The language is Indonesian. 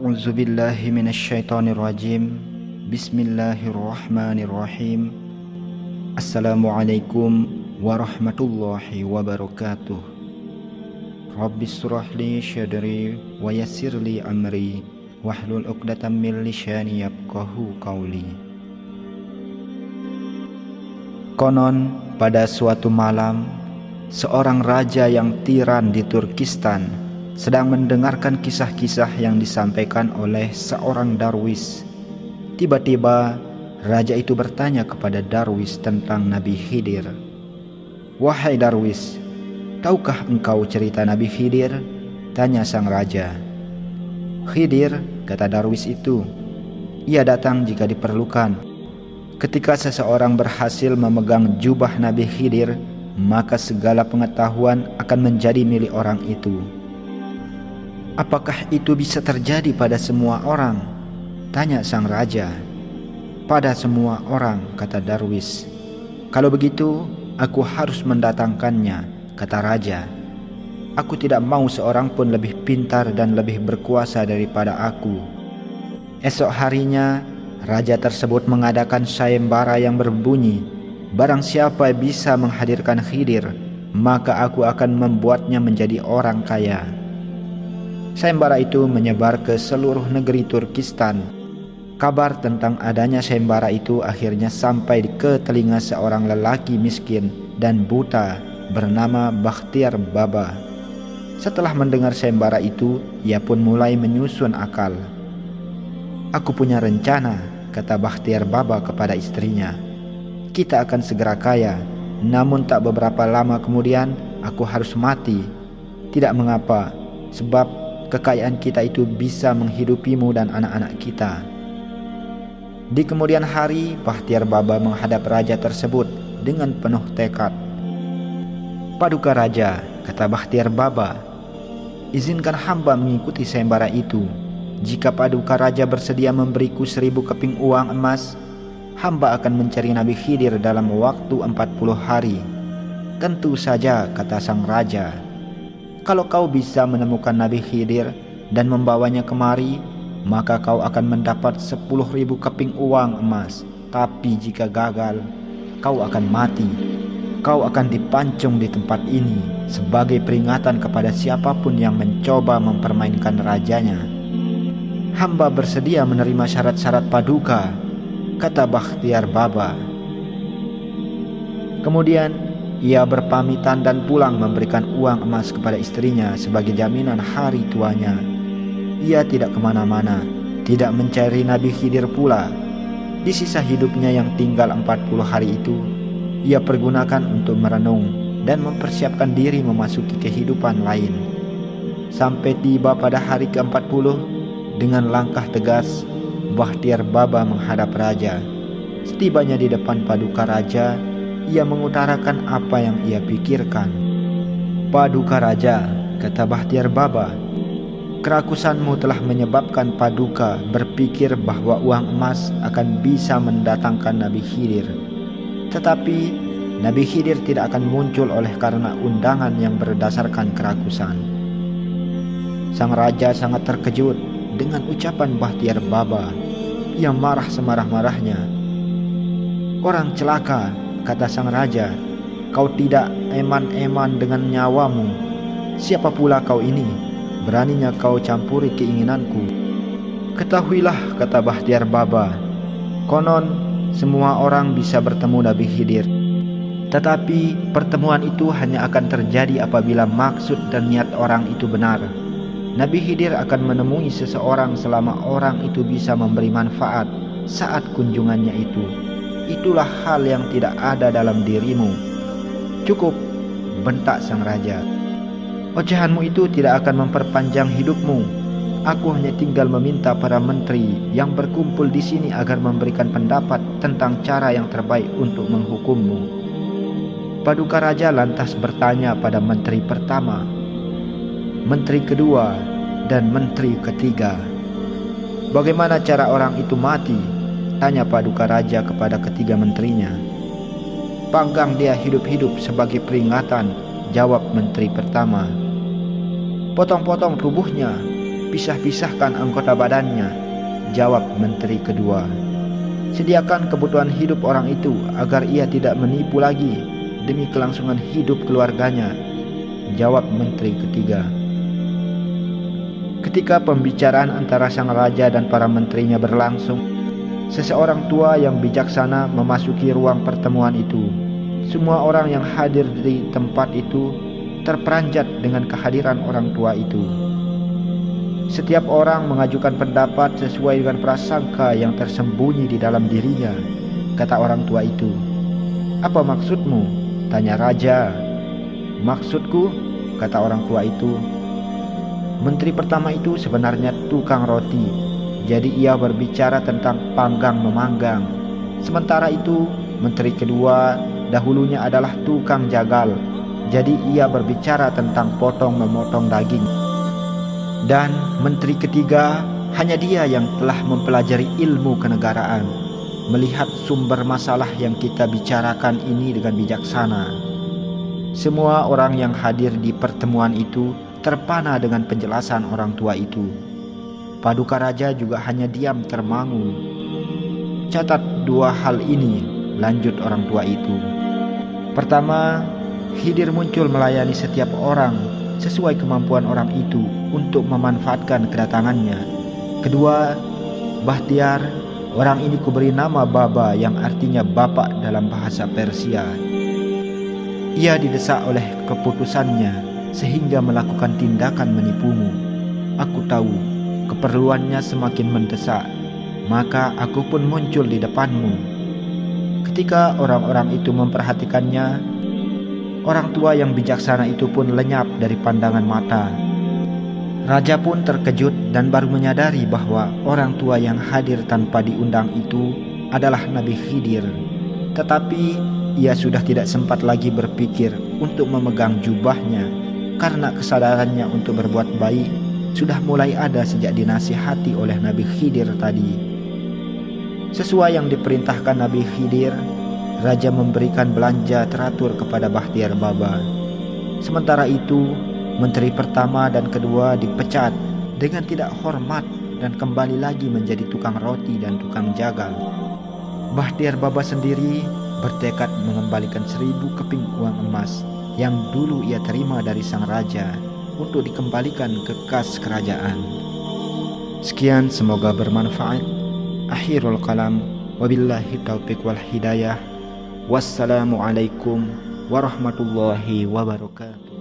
A'udzubillahi minasyaitonirrajim. Bismillahirrahmanirrahim. Assalamualaikum warahmatullahi wabarakatuh. Rabbis shrahli syadri wa yassirli amri wahlul 'uqdatam min lisani yafqahu qawli. Konon pada suatu malam, seorang raja yang tiran di Turkistan sedang mendengarkan kisah-kisah yang disampaikan oleh seorang darwis. Tiba-tiba raja itu bertanya kepada darwis tentang Nabi Khidir. "Wahai darwis, tahukah engkau cerita Nabi Khidir?" tanya sang raja. "Khidir," kata darwis itu, "ia datang jika diperlukan. Ketika seseorang berhasil memegang jubah Nabi Khidir, maka segala pengetahuan akan menjadi milik orang itu." "Apakah itu bisa terjadi pada semua orang?" tanya sang raja. "Pada semua orang," kata darwis. "Kalau begitu, aku harus mendatangkannya," kata raja. "Aku tidak mau seorang pun lebih pintar dan lebih berkuasa daripada aku." Esok harinya, raja tersebut mengadakan sayembara yang berbunyi, "Barang siapa bisa menghadirkan Khidir, maka aku akan membuatnya menjadi orang kaya." Sayembara itu menyebar ke seluruh negeri Turkistan. Kabar tentang adanya sayembara itu akhirnya sampai ke telinga seorang lelaki miskin dan buta bernama Bakhtiar Baba. Setelah mendengar sayembara itu, ia pun mulai menyusun akal. "Aku punya rencana," kata Bakhtiar Baba kepada istrinya. "Kita akan segera kaya, namun tak beberapa lama kemudian aku harus mati. Tidak mengapa, sebab kekayaan kita itu bisa menghidupimu dan anak-anak kita." Di kemudian hari, Bakhtiar Baba menghadap raja tersebut dengan penuh tekad. "Paduka raja," kata Bakhtiar Baba, "izinkan hamba mengikuti sayembara itu. Jika paduka raja bersedia memberiku 1000 keping uang emas, hamba akan mencari Nabi Khidir dalam waktu 40 hari. "Tentu saja," kata sang raja. "Kalau kau bisa menemukan Nabi Khidir dan membawanya kemari, maka kau akan mendapat 10.000 keping uang emas. Tapi jika gagal, kau akan mati. Kau akan dipancung di tempat ini sebagai peringatan kepada siapapun yang mencoba mempermainkan rajanya." "Hamba bersedia menerima syarat-syarat paduka," kata Bakhtiar Baba. Kemudian ia berpamitan dan pulang memberikan uang emas kepada istrinya sebagai jaminan hari tuanya. Ia tidak kemana-mana, tidak mencari Nabi Khidir pula. Di sisa hidupnya yang tinggal 40 hari itu, ia pergunakan untuk merenung dan mempersiapkan diri memasuki kehidupan lain. Sampai tiba pada hari ke-40, dengan langkah tegas, Bakhtiar Baba menghadap raja. Setibanya di depan paduka raja, ia mengutarakan apa yang ia pikirkan. "Paduka raja," kata Bakhtiar Baba, "kerakusanmu telah menyebabkan paduka berpikir bahwa uang emas akan bisa mendatangkan Nabi Khidir. Tetapi Nabi Khidir tidak akan muncul oleh karena undangan yang berdasarkan kerakusan." Sang raja sangat terkejut dengan ucapan Bakhtiar Baba. Ia marah semarah-marahnya. "Orang celaka," kata sang raja, "kau tidak eman-eman dengan nyawamu. Siapa pula kau ini? Beraninya kau campuri keinginanku?" "Ketahuilah," kata Bakhtiar Baba, "konon semua orang bisa bertemu Nabi Khidir. Tetapi pertemuan itu hanya akan terjadi apabila maksud dan niat orang itu benar. Nabi Khidir akan menemui seseorang selama orang itu bisa memberi manfaat saat kunjungannya itu. Itulah hal yang tidak ada dalam dirimu." "Cukup," bentak sang raja. "Ocehanmu itu tidak akan memperpanjang hidupmu. Aku hanya tinggal meminta para menteri yang berkumpul di sini agar memberikan pendapat tentang cara yang terbaik untuk menghukummu." Paduka raja lantas bertanya pada menteri pertama, menteri kedua, dan menteri ketiga. "Bagaimana cara orang itu mati?" tanya paduka raja kepada ketiga menterinya. "Panggang dia hidup-hidup sebagai peringatan," jawab menteri pertama. "Potong-potong tubuhnya," pisah-pisahkan anggota badannya, jawab menteri kedua. Sediakan kebutuhan hidup orang itu agar ia tidak menipu lagi demi kelangsungan hidup keluarganya, jawab menteri ketiga. Ketika pembicaraan antara sang raja dan para menterinya berlangsung, seseorang tua yang bijaksana memasuki ruang pertemuan itu. Semua orang yang hadir di tempat itu terperanjat dengan kehadiran orang tua itu. Setiap orang mengajukan pendapat sesuai dengan prasangka yang tersembunyi di dalam dirinya, kata orang tua itu. Apa maksudmu? Tanya raja. Maksudku, kata orang tua itu, menteri pertama itu sebenarnya tukang roti, jadi ia berbicara tentang panggang memanggang. Sementara itu, menteri kedua dahulunya adalah tukang jagal, jadi ia berbicara tentang potong memotong daging. Dan menteri ketiga hanya dia yang telah mempelajari ilmu kenegaraan, melihat sumber masalah yang kita bicarakan ini dengan bijaksana. Semua orang yang hadir di pertemuan itu terpana dengan penjelasan orang tua itu. Paduka raja juga hanya diam termangu. Catat dua hal ini, lanjut orang tua itu. Pertama, Khidir muncul melayani setiap orang sesuai kemampuan orang itu untuk memanfaatkan kedatangannya. Kedua, Bahtiar, orang ini kuberi nama Baba yang artinya bapak dalam bahasa Persia. Ia didesak oleh keputusannya sehingga melakukan tindakan menipumu. Aku tahu keperluannya semakin mendesak, maka aku pun muncul di depanmu. Ketika orang-orang itu memperhatikannya, orang tua yang bijaksana itu pun lenyap dari pandangan mata. Raja pun terkejut dan baru menyadari bahwa orang tua yang hadir tanpa diundang itu adalah Nabi Khidir. Tetapi ia sudah tidak sempat lagi berpikir untuk memegang jubahnya, karena kesadarannya untuk berbuat baik sudah mulai ada sejak dinasihati oleh Nabi Khidir tadi. Sesuai yang diperintahkan Nabi Khidir, raja memberikan belanja teratur kepada Bahtiar Baba. Sementara itu, menteri pertama dan kedua dipecat dengan tidak hormat dan kembali lagi menjadi tukang roti dan tukang jagal. Bahtiar Baba sendiri bertekad mengembalikan 1000 keping uang emas yang dulu ia terima dari sang raja untuk dikembalikan ke kas kerajaan. Sekian, semoga bermanfaat. Akhirul kalam, wabillahi taufiq wal hidayah. Wassalamualaikum warahmatullahi wabarakatuh.